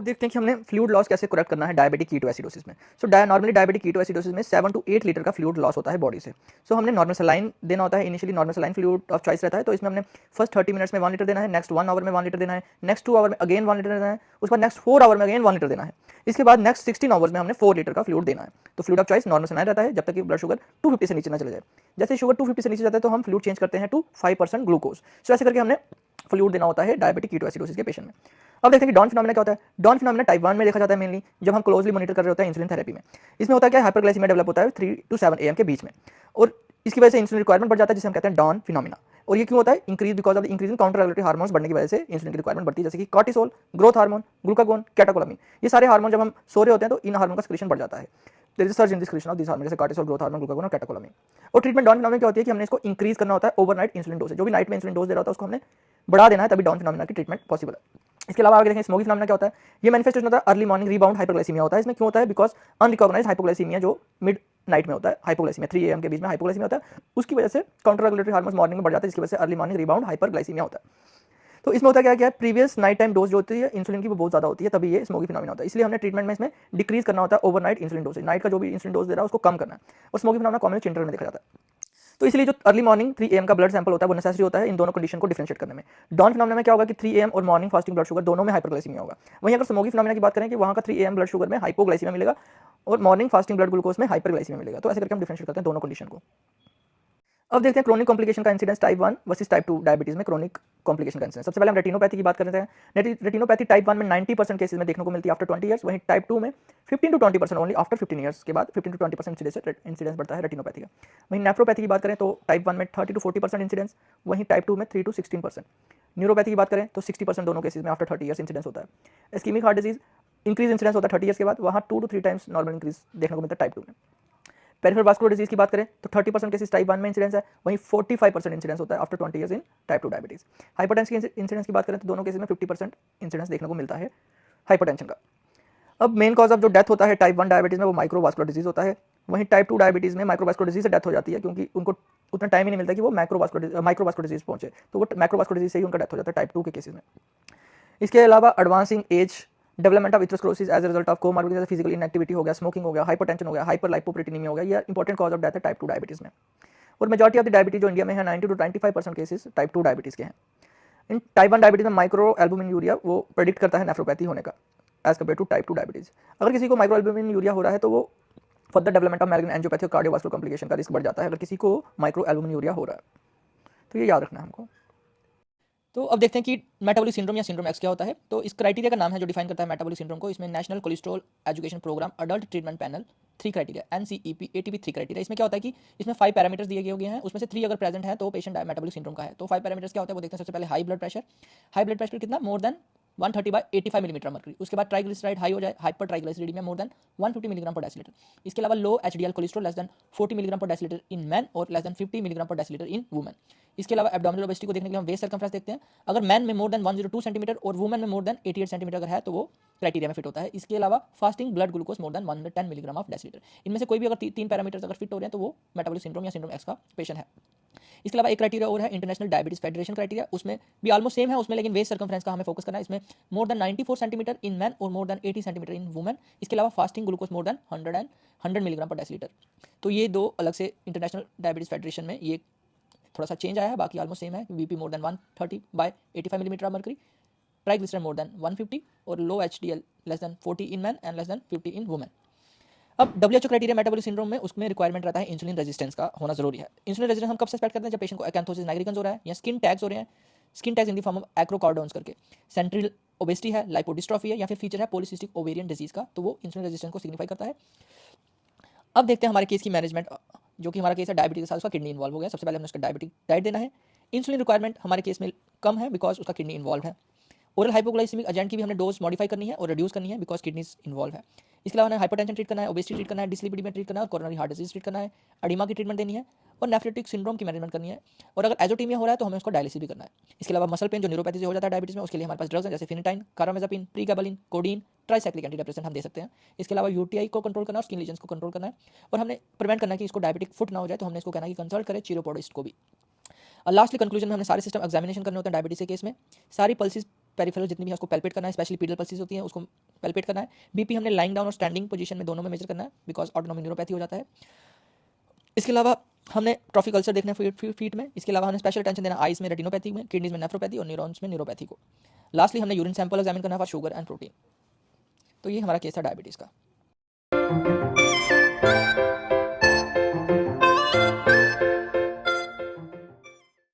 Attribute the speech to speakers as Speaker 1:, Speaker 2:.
Speaker 1: अब देखते हैं कि हमने फ्लूइड लॉस कैसे करेक्ट करना है डायबिटिक कीटोएसिडोसिस में। सो नॉर्मली डायबिटिक कीटोएसिडोसिस में 7 to 8 लीटर का फ्लूइड लॉस होता है बॉडी से। सो हमने नॉर्मल सलाइन देना होता है, initially normal saline fluid of choice रहता है। तो इसमें हमने फर्स्ट 30 मिनट्स में 1 लीटर देना है, नेक्स्ट 1 आवर में 1 लीटर देना है, नेक्स्ट 2 आवर में अगेन 1 लीटर देना है, उसके बाद नेक्स्ट 4 आवर में अगेन 1 लीटर देना है। इसके बाद नेक्स्ट 16 आवर्स में हमने 4 लीटर का फ्लूइड देना है। तो fluid of choice normal saline रहता है जब तक कि ब्लड शुगर 250 से नीचे ना चले जाए। जैसे शुगर 250 से नीचे जाता है तो हम फ्लूइड चेंज करते हैं टू 5% ग्लूकोज। सो ऐसे करके हमने फ्लूइड देना होता है डायबिटिक कीटोएसिडोसिस के पेशेंट में। अब देखते हैं कि डॉन फिनोमेना क्या होता है। डॉन फिनोमेना टाइप 1 में देखा जाता है मेनली जब हम क्लोजली मॉनिटर कर रहे होते हैं इंसुलिन थेरेपी में। इसमें होता है क्या, हाइपरग्लाइसीमिया डेवलप होता है 3 to 7 AM के बीच में, और इसकी वजह से इंसुलिन रिक्वायरमेंट बढ़ जाता है जिसे हम कहते हैं डॉन फिनोमेना। और ये क्यों होता है, increase because of the increase in counter regulatory hormones बढ़ने की वजह से इंसुलिन की रिक्वायरमेंट बढ़ती है, जैसे कि कॉर्टिसोल, ग्रोथ हार्मोन, ग्लूकागोन, कैटेकोलामिन। ये सारे हार्मोन जब हम सो रहे होते हैं तो इन हार्मोन का सिक्रीशन बढ़ जाता है। There is surge in the secretion of this hormone, जैसे कॉर्टिसोल, ग्रोथ हार्मोन, ग्लूकागोन और कैटेकोलामिन। और ट्रीटमेंट डॉन फिनोमेना क्या होती है कि हमने इसको इंक्रीज करना होता है ओवरनाइट इंसुलिन डोज। जो भी नाइट में इंसुलिन डोज दे रहा होता है उसको हमने बढ़ा देना है, तभी डॉन फिनोमेना की ट्रीटमेंट पॉसिबल है। इसके अलावा आगे देखें स्मोकी फिनोमेना क्या होता है। ये मैनिफेस्टेशन होता है अर्ली मॉर्निंग रिबाउंड हाइपरग्लाइसीमिया होता है। इसमें क्यों होता है, बिकॉज अनरिकॉग्नाइज्ड हाइपोग्लाइसीमिया जो मिड नाइट में होता है, हाइपोग्लाइसीमिया 3 AM के बीच में हाइपोग्लाइसीमिया होता है, उसकी वजह से काउंटर रेगुलेटरी हार्मोन्स मॉर्निंग में बढ़ जाते हैं, जिसकी वजह से अर्ली मॉर्निंग रिबाउंड हाइपरग्लाइसीमिया होता है। तो इसमें होता क्या है, प्रीवियस नाइट टाइम डोज जो होती है इंसुलिन की वो बहुत ज़्यादा होती है, तभी ये स्मोकी फिनोमेना होता है। इसलिए हमने ट्रीटमेंट में इसमें डिक्रीज करना होता है ओवरनाइट इंसुलिन डोज। नाइट का जो भी इंसुलिन डोज दे रहा है उसको कम करना है, और स्मोकी फिनोमेना कॉमनली चिल्ड्रन में देखा जाता है। तो इसलिए जो अर्ली मॉर्निंग 3 AM का ब्लड सैंपल होता है वो नेसेसरी होता है इन दोनों कंडीशन को डिफरेंशिएट करने में। डॉन फिनोमेना में क्या होगा कि 3 AM और मॉर्निंग फास्टिंग ब्लड शुगर दोनों में हाइपरग्लाइसीमिया होगा। वहीं अगर स्मोकी फिनोमेना की बात करें कि वहाँ का 3 AM ब्लड शुगर में हाइपोग्लाइसीमिया मिलेगा और मॉर्निंग फास्टिंग ब्लड ग्लूकोज में हाइपरग्लाइसीमिया मिलेगा। तो ऐसे करके हम डिफरेंशिएट करते हैं दोनों कंडीशन को। अब देखते हैं क्रोनिक कॉम्प्लिकेशन का incidence type 1 versus type 2 diabetes में क्रोनिक कॉम्प्लिकेशन का इंसिडेंस। सबसे पहले हम रेटिनोपैथी की बात कर रहे हैं। रेटिनोपैथी टाइप 1 में 90% केसेस में देखने को मिलती है आफ्टर 20 ईयर्स। वहीं टाइप 2 में 15 to 20% ओनली आफ्टर 15 ईयर्स के बाद 15 to 20% इंसिडेंस बढ़ता है रेटिनोपैथी का। वहीं नेफ्रोपैथी की बात करें तो टाइप 1 में 30 to 40% इंसिडेंस, वहीं टाइप 2 में 3 to 16%। न्यूरोपैथी की बात करें तो 60% दोनों केसेस में आफ्टर 30 ईयर्स इंसिडेंस होता है। Ischaemic heart disease increase incidence होता है 30 ईयर्स के बाद, वहाँ 2 to 3 टाइम्स नॉर्मल इंक्रीज देखने को मिलता है टाइप 2 में। पेरिफेरल वास्कुलर डिजीज की बात करें तो 30% केसेस टाइप 1 में इंसिडेंस है, वहीं 45% इंसिडेंस होता है after 20 years in type 2 diabetes. Hypertension की इंसिडेंस की बात करें तो दोनों केसेस में 50% इंसिडेंस देखने को मिलता है हाइपरटेंशन का। अब मेन कॉज ऑफ जो डेथ होता है टाइप 1 डायबिटीज में वो माइक्रोवास्कुलर डिजीज होता है। वहीं टाइप 2 डायबिटीज में माइक्रोवास्कुलर डिजीज से डेथ हो जाती है, क्योंकि उनको उतना टाइम ही नहीं मिलता कि वो माइक्रोवास्कुलर डिजीज पहुंचे, तो वो माइक्रोवास्कुलर डिजीज से ही उनका डेथ हो जाता है टाइप 2 के केसेस में। इसके अलावा advancing age, development of atherosclerosis as a result of comorbidity जैसे फिजिकल इनएक्टिविटी हो गया, स्मोकिंग हो गया, हाइपरटेंशन हो गया, हाइपरलाइपोप्रोटीनीमिया हो गया, ये इंपॉर्टेंट कॉज ऑफ डेथ है टाइप 2 डायबिटीज में। और मेजॉरिटी ऑफ द डायबिटीज जो इंडिया में है 90 to 95% केसेस टाइप 2 डायबिटीज के हैं। इन टाइप 1 डायबिटीज में माइक्रो एल्बुमिन यूरिया वो प्रेडिक्ट करता है नेफ्रोपैथी होने का as compare to type 2 diabetes. अगर किसी को माइक्रो एल्बुमिन यूरिया हो रहा है तो वो further development of malignant angiopathy और कार्डियोवास्कुलर कॉम्प्लिकेशन का रिस्क बढ़ जाता है अगर किसी को माइक्रो एल्बुमिन यूरिया हो रहा है। तो ये याद रखना है हमको। तो अब देखते हैं कि मेटाबॉलिक सिंड्रोम या सिंड्रोम एक्स क्या होता है। तो इस क्राइटेरिया का नाम है जो डिफाइन करता है मेटाबॉलिक सिंड्रोम को। इसमें national cholesterol education programme adult treatment panel 3 criteria NCEP ATP 3 criteria. इसमें क्या होता है कि इसमें 5 पैरामीटर्स दिए गए हैं, उसमें से 3 अगर प्रेजेंट है तो पेशेंट मेटाबॉलिक सिंड्रोम का है। तो 5 पैरामीटर्स क्या होते हैं वो देखते हैं। सबसे पहले हाई ब्लड प्रेशर कितना, मोर देन 130/85 मिलीमीटर मर्करी। उसके बाद ट्राइग्लिसराइड हाई हो जाए, hyper ट्राइग्लिसरीडीमिया more than 150 milligram per decilitre. इसके अलावा लो HDL cholesterol less than 40 milligram per decilitre इन मैन और less than 50 milligram per decilitre इन वुमेन। इसके अलावा एब्डोमिनल ओबेसिटी को देखने के लिए हम वेस्ट सर्कमफ्रेंस देखते हैं। अगर मैन में मोर देन 102 सेंटीमीटर और वुमेन में मोर देन 88 सेंटीमीटर अगर है तो वो क्राइटेरिया में फिट होता है। इसके अलावा fasting blood glucose more then 110 milligram of decilitre. इनमें से कोई भी अगर 3 पैरामीटर्स अगर फिट हो रहे हैं तो वो मेटाबॉलिक सिंड्रोम या सिंड्रोम एक्स का पेशेंट है। इसके अलावा एक क्राइटेरिया और है इंटरनेशनल डायबिटीज फेडरेशन क्राइटेरिया, उसमें भी ऑलमोस्ट सेम है उसमें, लेकिन वेस्ट सर्कमफ्रेंस का हमें फोकस करना है। इसमें more than 94 centimetre in man और more than 80 centimetre in women. इसके अलावा fasting glucose more than 100 milligram per decilitre. तो ये दो अलग से इंटरनेशनल डायबिटीज फेडरेशन में ये थोड़ा सा चेंज आया है, बाकी ऑलमोस्ट सेम है। BP more than 130/85 millimetre of mercury, triglyceride more than 150 और लो HDL less than 40 in man and less than 50 in women. अब WHO क्राइटेरिया मेटाबॉलिक सिंड्रोम में उसमें रिक्वायरमेंट रहता है इंसुलिन रेजिस्टेंस का होना जरूरी है। इंसुलिन रेजिस्टेंस हम कब सस्पेक्ट करते हैं, जब पेशेंट को एकेंथोसिस नाइग्रिकन्स हो रहा है या स्किन टैग्स हो रहे हैं, skin tags in the form of acrochordons करके, सेंट्रल ओबेसिटी है, लाइपोडिस्ट्रॉफी है, या फिर फीचर है पॉलीसिस्टिक ओवेरियन डिजीज का, तो वो इंसुलिन रेजिस्टेंस को सिग्निफाई करता है। अब देखते हैं हमारे केस की मैनेजमेंट, जो कि हमारा केस है डायबिटीज के साथ उसका किडनी इन्वॉल्व हो गया। सबसे पहले हमने उसका डायबिटिक डाइट देना है। इंसुलिन रिक्वायरमेंट हमारे केस में कम है बिकॉज उसका किडनी इन्वॉल्व है। ओरल हाइपोग्लाइसेमिक एजेंट की भी हमने डोज मॉडिफाई करनी है और रिड्यूस करनी है बिकॉज किडनीज इन्वॉल्व है। इसके अलावा हमें हाइपरटेंशन ट्रीट करना है, ओबेसिटी ट्रीट करना है, डिसलिपिडीमिया ट्रीट करना है और कोरोनरी हार्ट डिजीज ट्रीट करना है, एडिमा की ट्रीटमेंट देनी है और नेफ्रोटिक सिंड्रोम की मैनेजमेंट करनी है। और अगर एजोटीमिया हो रहा है तो हमें उसको डायलिसिस भी करना है। इसके अलावा मसल पेन जो न्यूरोपैथी से हो जाता है डायबिटीज में, उसके लिए हमारे पास ड्रग्स हैं जैसे फिनिटाइन, कार्बामेज़ापिन, प्रीगाबालिन, कोडीन, ट्राइसाइक्लिक एंटीडिप्रेसेंट हम दे सकते हैं। इसके अलावा यूटीआई को कंट्रोल करना और स्किन लीजन्स को कंट्रोल करना है। और हमने प्रिवेंट करना है कि इसको डायबिटिक फुट ना हो जाए, तो हमने इसको कहना है कि कंसल्ट करें चिरोपोडिस्ट को भी। और लास्टली कंक्लूजन में हमने सारे सिस्टम एग्जामिनेशन करने होते हैं डायबिटीज के केस में। सारी पल्सेस पेरिफेरल जितनी भी है उसको पैल्पेट करना है, स्पेशली पीडल पल्सेस होती हैं उसको पैल्पेट करना है। बीपी हमने लाइंग डाउन और स्टैंडिंग पोजीशन में दोनों में मेजर करना है, बिकॉज ऑटोनोमिक न्यूरोपैथी हो जाता है। इसके अलावा हमने ट्रॉफी कल्चर देखना है फीट में। इसके अलावा हमें स्पेशल अटेंशन देना आइस में, रेटिनोपैथी में, किडनीज में नेफ्रोपैथी और न्यूरॉन्स में न्यूरोपैथी को। लास्टली हमने यूरिन सैंपल एग्जामिन करना है फॉर शुगर एंड प्रोटीन। तो ये हमारा केस था डायबिटीज़ का।